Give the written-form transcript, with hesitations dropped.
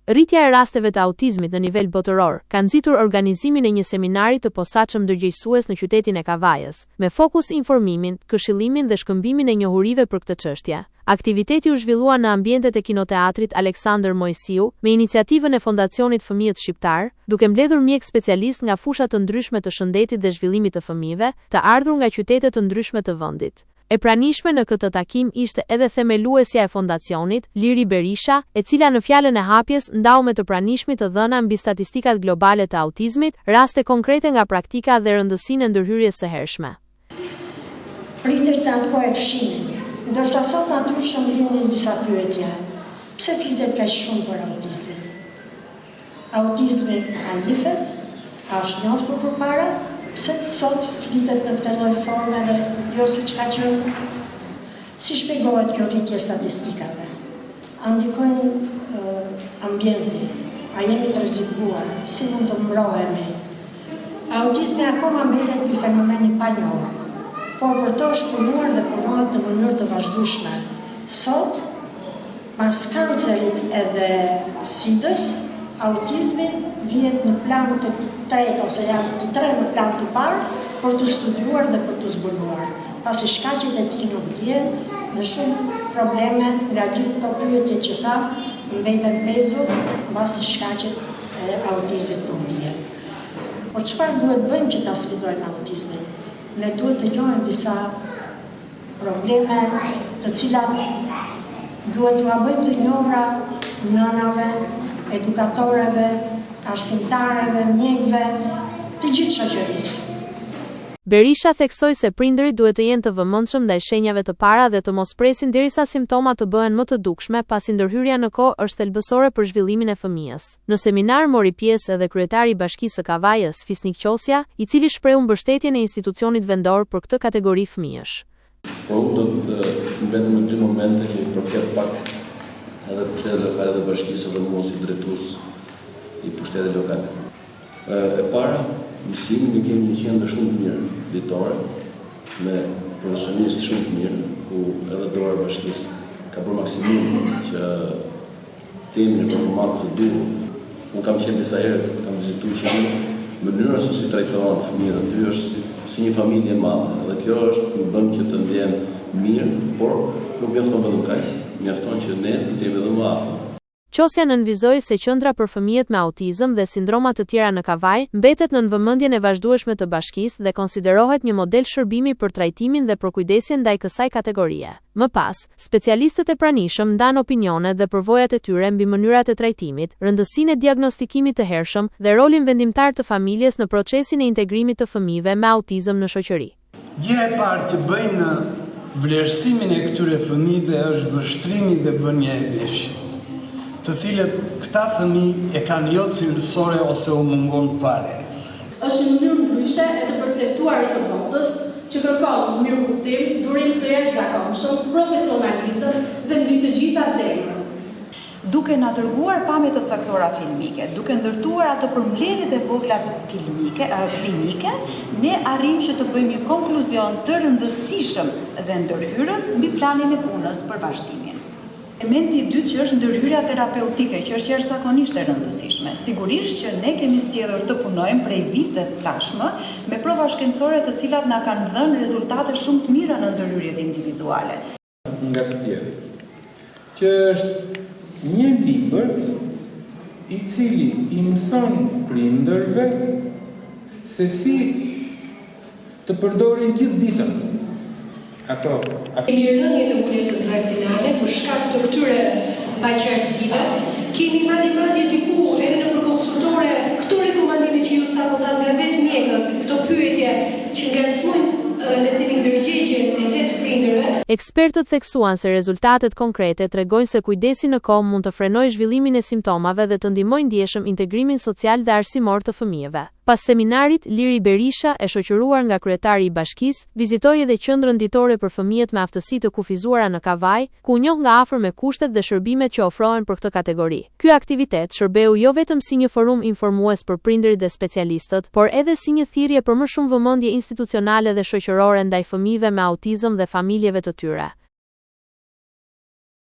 Rritja e rasteve të autizmit në nivel botëror ka nxitur organizimin e një seminari të posaçëm ndërgjegjësues në qytetin e Kavajës, me fokus informimin, këshillimin dhe shkëmbimin e njohurive për këtë çështje. Aktiviteti u zhvillua në ambientet e kinoteatrit Aleksandër Mojsiu me iniciativën e Fondacionit Fëmijët Shqiptar, duke mbledhur mjek specialist nga fusha të ndryshme të shëndetit dhe zhvillimit të fëmijëve, të ardhur nga qytete të ndryshme të vendit. E pranishme në këtë takim ishte edhe themeluesja e fondacionit, Liri Berisha, e cila në fjalën e hapjes ndau me të pranishmit të dhëna mbi statistikat globale të autizmit, raste konkrete nga praktika dhe rëndësinë e ndërhyrjes së hershme. Prindërit atë kohë e fshinin, ndërsa sot natyrshëm lindin disa pyetje. Pse flitet kaq shumë për autizmin? Autizmi a njihet? A është njoftur përpara? Pse sot flitet në këtë lloj forme dhe jo siç ka qenë? Si shpjegohet kjo rritje statistikave? A ndikojnë ambienti? A jemi të rrezikuar? Si mund të mbrohemi? Autizmi akoma mbetet një fenomen i panjohur, por për to është punuar dhe punohet në mënyrë të vazhdueshme. Sot, pas kancerit edhe sidës, autizmi vihet në plan të tretë ose janë të tre në plan të parë për të studiuar dhe për të zbuluar. Pasi shkaqet e tij nuk dihen dhe shumë probleme nga gjithë këto pyetje që tham mbeten pezur mbasi shkaqet e autizmit nuk dihen. Por çfarë duhet bëjmë që ta sfidojmë autizmin? Ne duhet të njohim disa probleme të cilat duhet t'u bëjmë të njohura nënave, edukatorëve, arsimtarëve, mjekëve, të gjithë shoqërisë. Berisha theksoi se prindërit duhet të jenë të vëmendshëm ndaj shenjave të para dhe të mos presin derisa simptomat të bëhen më të dukshme, pasi ndërhyrja në kohë është thelbësore për zhvillimin e fëmijës. Në seminar mori pjesë edhe kryetari i Bashkisë së Kavajës, Fisnik Qosja, i cili shprehu mbështetjen e institucionit vendor për këtë kategori fëmijësh. Por unë do të mbetem në dy momente që i përket pak edhe pushtetit lokal dhe bashkisë dhe mua si drejtues i pushtetit lokal. E para, mësimin ne kemi një qendër shumë të mirë, ditore, me profesionistë shumë të mirë, ku edhe dora bashkisë ka bërë maksimum që të jemi në performancë të duhur. Unë kam qenë disa herë, kam vizituar që mënyra se si trajtohen fëmijët aty është si një familje e madhe, dhe kjo është bën që të ndjen mirë, por nuk mjafton vetëm kaq, mjafton që ne të jemi edhe më afër. Qosja nënvizoi se qendra për fëmijët me autizëm dhe sindroma të tjera në Kavaj mbetet në vëmendjen e vazhdueshme të bashkisë dhe konsiderohet një model shërbimi për trajtimin dhe përkujdesjen ndaj kësaj kategorie. Më pas, specialistët e pranishëm ndan opinione dhe përvojat e tyre mbi mënyrat e trajtimit, rëndësinë e diagnostikimit të hershëm dhe rolin vendimtar të familjes në procesin e integrimit të fëmijëve me autizëm në shoqëri. Gjëja e parë që bëjnë në vlerësimin e këtyre fëmijëve është vështrimi dhe vënia e veshit, të cilët këta fëmijë e kanë jo cilësore ose u mungon fare. Është një mënyrë ndryshe e të perceptuarit të votës që kërkon mirëkuptim, durim të jashtëzakonshëm, profesionalizëm dhe mbi të gjitha zemrën. Duke na dërguar pamje të caktuara filmike, duke ndërtuar ato përmbledhjet e vogla klinike, ne arrim që të bëjmë një konkluzion të rëndësishëm dhe ndërhyrës mbi planin e punës për vazhdimin. Elementi i dytë që është ndërhyrja terapeutike, që është jashtëzakonisht e rëndësishme. Sigurisht që ne kemi zgjedhur të punojmë prej viteve tashmë me prova shkencore të cilat na kanë dhënë rezultate shumë të mira në ndërhyrjet individuale. Nga të tjerë, që është një libër i cili i mëson prindërve se si të përdorin gjithë ditën Kemi rënje të mbulesës vaksinale për shkak të këtyre paqartësive. Kemi madje diku edhe në përkonsultore këto rekomandime që ju sapo dhanë nga vetë mjekët, këto pyetje që ngacmojnë le të themi ndërgjegjen e vetë prindërve. Ekspertët theksuan se rezultatet konkrete tregojnë se kujdesi në kohë mund të frenojë zhvillimin e simptomave dhe të ndihmojë ndjeshëm integrimin social dhe arsimor të fëmijëve. Pas seminarit, Liri Berisha, e shoqëruar nga kryetari i bashkisë, vizitoi edhe qendrën ditore për fëmijët me aftësi të kufizuara në Kavaj, ku u njoh nga afër me kushtet dhe shërbimet që ofrohen për këtë kategori. Ky aktivitet shërbeu jo vetëm si një forum informues për prindërit dhe specialistët, por edhe si një thirrje për më shumë vëmendje institucionale dhe shoqërore ndaj fëmijëve me autizëm dhe familjeve të tyre.